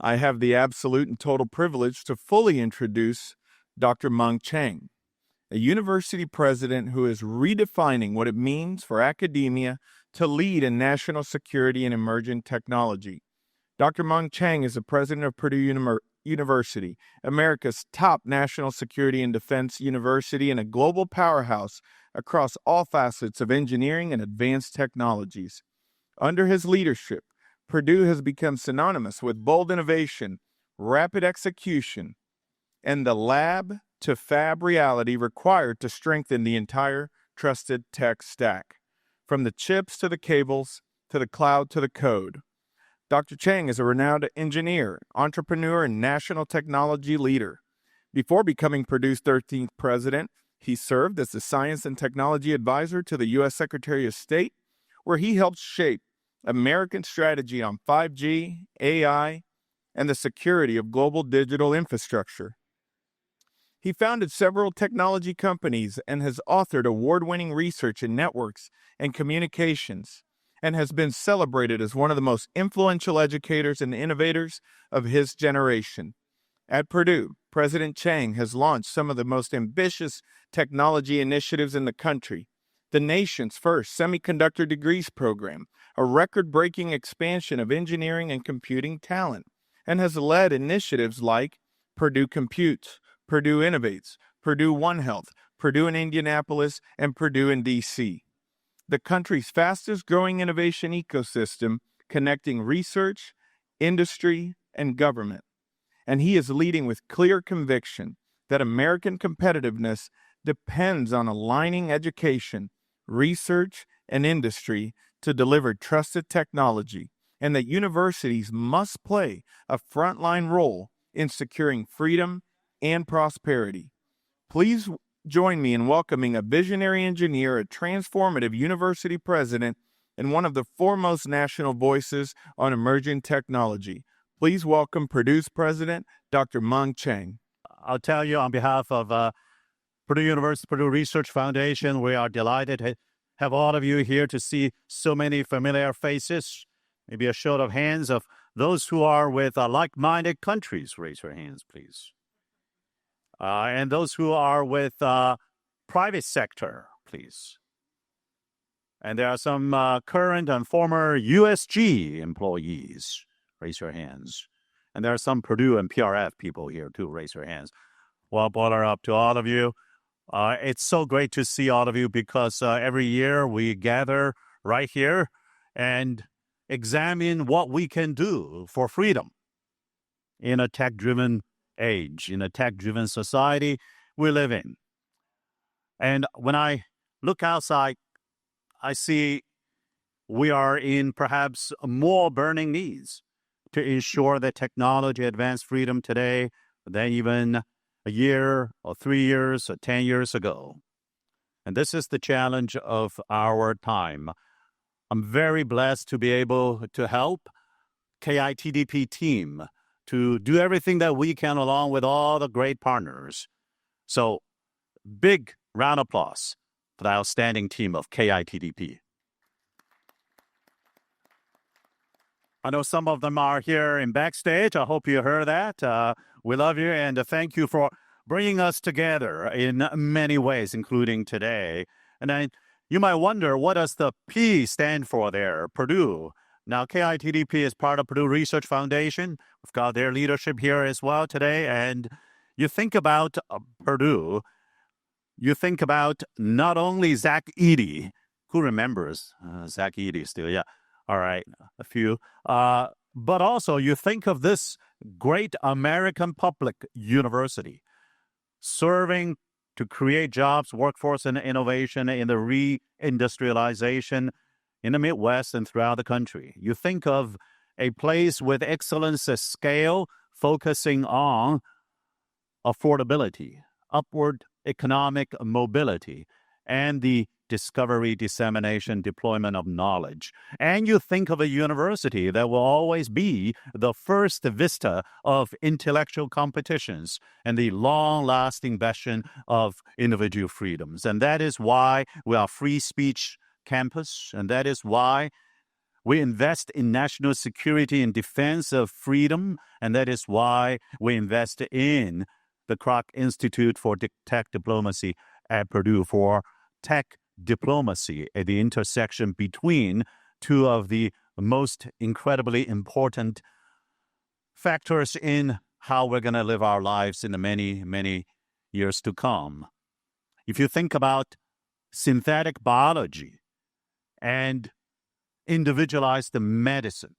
I have the absolute and total privilege to fully introduce Dr. Mung Chiang, a university president who is redefining what it means for academia to lead in national security and emerging technology. Dr. Mung Chiang is the president of Purdue University, America's top national security and defense university and a global powerhouse across all facets of engineering and advanced technologies. Under his leadership, Purdue has become synonymous with bold innovation, rapid execution, and the lab-to-fab reality required to strengthen the entire trusted tech stack, from the chips to the cables to the cloud to the code. Dr. Chiang is a renowned engineer, entrepreneur, and national technology leader. Before becoming Purdue's 13th president, he served as the Science and Technology Advisor to the U.S. Secretary of State, where he helped shape American strategy on 5G, AI, and the security of global digital infrastructure. He founded several technology companies and has authored award-winning research in networks and communications, and has been celebrated as one of the most influential educators and innovators of his generation. At Purdue, President Chiang has launched some of the most ambitious technology initiatives in the country. The nation's first semiconductor degrees program, a record-breaking expansion of engineering and computing talent, and has led initiatives like Purdue Computes, Purdue Innovates, Purdue One Health, Purdue in Indianapolis, and Purdue in D.C. The country's fastest-growing innovation ecosystem connecting research, industry, and government. And he is leading with clear conviction that American competitiveness depends on aligning education, research, and industry to deliver trusted technology, and that universities must play a frontline role in securing freedom and prosperity. Please join me in welcoming a visionary engineer, a transformative university president, and one of the foremost national voices on emerging technology. Please welcome Purdue's president, Dr. Mung Chiang. I'll tell you on behalf of Purdue University, Purdue Research Foundation, we are delighted to have all of you here to see so many familiar faces. Maybe a show of hands of those who are with like-minded countries. Raise your hands, please. And those who are with private sector, please. And there are some current and former USG employees. Raise your hands. And there are some Purdue and PRF people here too. Raise your hands. Well, bother up to all of you. It's so great to see all of you because every year we gather right here and examine what we can do for freedom in a tech-driven age, in a tech-driven society we live in. And when I look outside, I see we are in perhaps more burning needs to ensure that technology advanced freedom today than even a year or 3 years or 10 years ago. And this is the challenge of our time. I'm very blessed to be able to help KITDP team to do everything that we can along with all the great partners. So big round of applause for the outstanding team of KITDP. I know some of them are here in backstage. I hope you heard that. We love you and thank you for bringing us together in many ways, including today. And then you might wonder, what does the P stand for there? Purdue. Now, KITDP is part of Purdue Research Foundation. We've got their leadership here as well today. And you think about Purdue, you think about not only Zach Eady. Who remembers Zach Eady still? Yeah. All right, a few. But also you think of this great American public university serving to create jobs, workforce, and innovation in the reindustrialization in the Midwest and throughout the country. You think of a place with excellence at scale, focusing on affordability, upward economic mobility, and the discovery, dissemination, deployment of knowledge. And you think of a university that will always be the first vista of intellectual competitions and the long-lasting bastion of individual freedoms. And that is why we are free speech campus, and that is why We invest in national security and defense of freedom, and that is why we invest in the Kroc Institute for Tech Diplomacy at Purdue, for tech diplomacy at the intersection between two of the most incredibly important factors in how we're going to live our lives in the many, many years to come. If you think about synthetic biology and individualized medicine,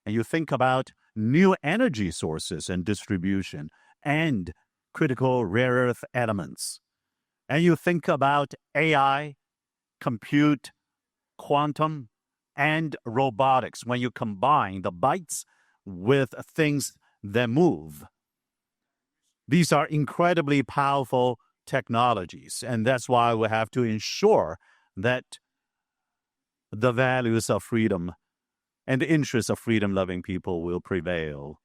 and you think about new energy sources and distribution and critical rare earth elements, and you think about AI, compute, quantum, and robotics, when you combine the bytes with things that move, these are incredibly powerful technologies, and that's why we have to ensure that the values of freedom and the interests of freedom-loving people will prevail.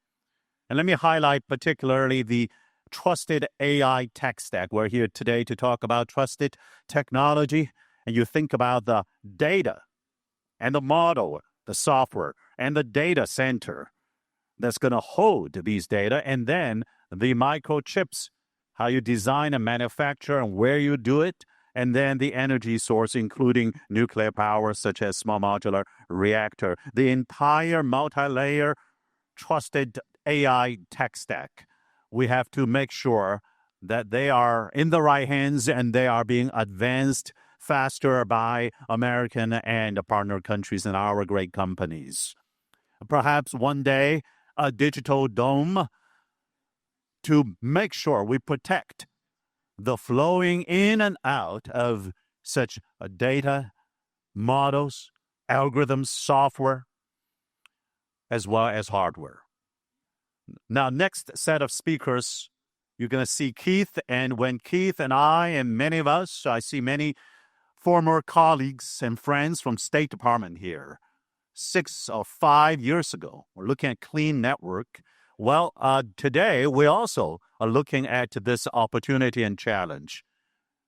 And let me highlight particularly the trusted AI tech stack. We're here today to talk about trusted technology, and you think about the data and the model, the software, and the data center that's going to hold these data, and then the microchips, how you design and manufacture and where you do it, and then the energy source, including nuclear power, such as small modular reactor, the entire multi-layer trusted AI tech stack. We have to make sure that they are in the right hands and they are being advanced faster by American and partner countries and our great companies. Perhaps one day, a digital dome to make sure we protect the flowing in and out of such data, models, algorithms, software, as well as hardware. Now, next set of speakers, you're going to see Keith. And when Keith and I and many of us, I see many former colleagues and friends from State Department here, 6 or 5 years ago, we're looking at clean network. Well, today we also are looking at this opportunity and challenge.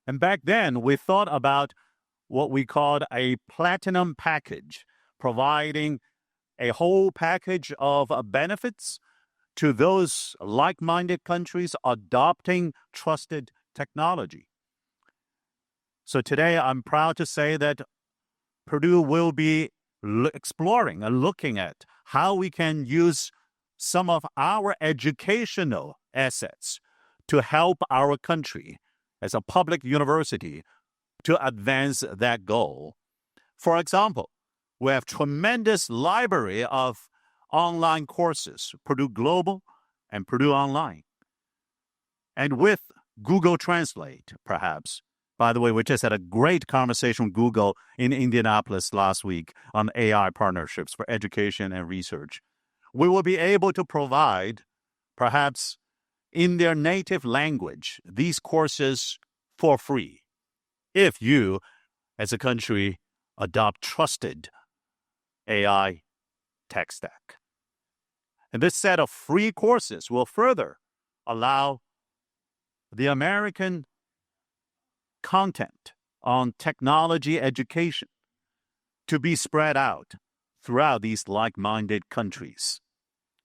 And back then, we thought about what we called a platinum package, providing a whole package of benefits to those like-minded countries adopting trusted technology. So today, I'm proud to say that Purdue will be exploring and looking at how we can use some of our educational assets to help our country as a public university to advance that goal. For example, we have tremendous library of online courses, Purdue Global and Purdue Online. And with Google Translate, perhaps. By the way, we just had a great conversation with Google in Indianapolis last week on AI partnerships for education and research. We will be able to provide, perhaps in their native language, these courses for free if you, as a country, adopt trusted AI tech stack. And this set of free courses will further allow the American content on technology education to be spread out throughout these like-minded countries.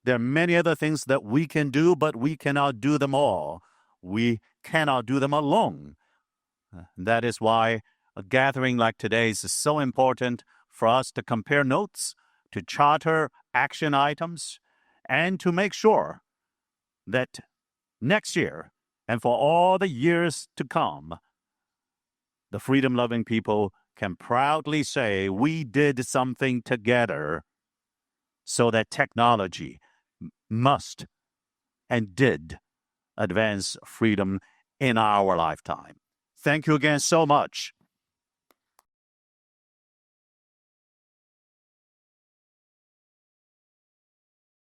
There are many other things that we can do, but we cannot do them all. We cannot do them alone. That is why a gathering like today's is so important for us to compare notes, to charter action items, and to make sure that next year and for all the years to come, the freedom-loving people can proudly say we did something together so that technology must and did advance freedom in our lifetime. Thank you again so much.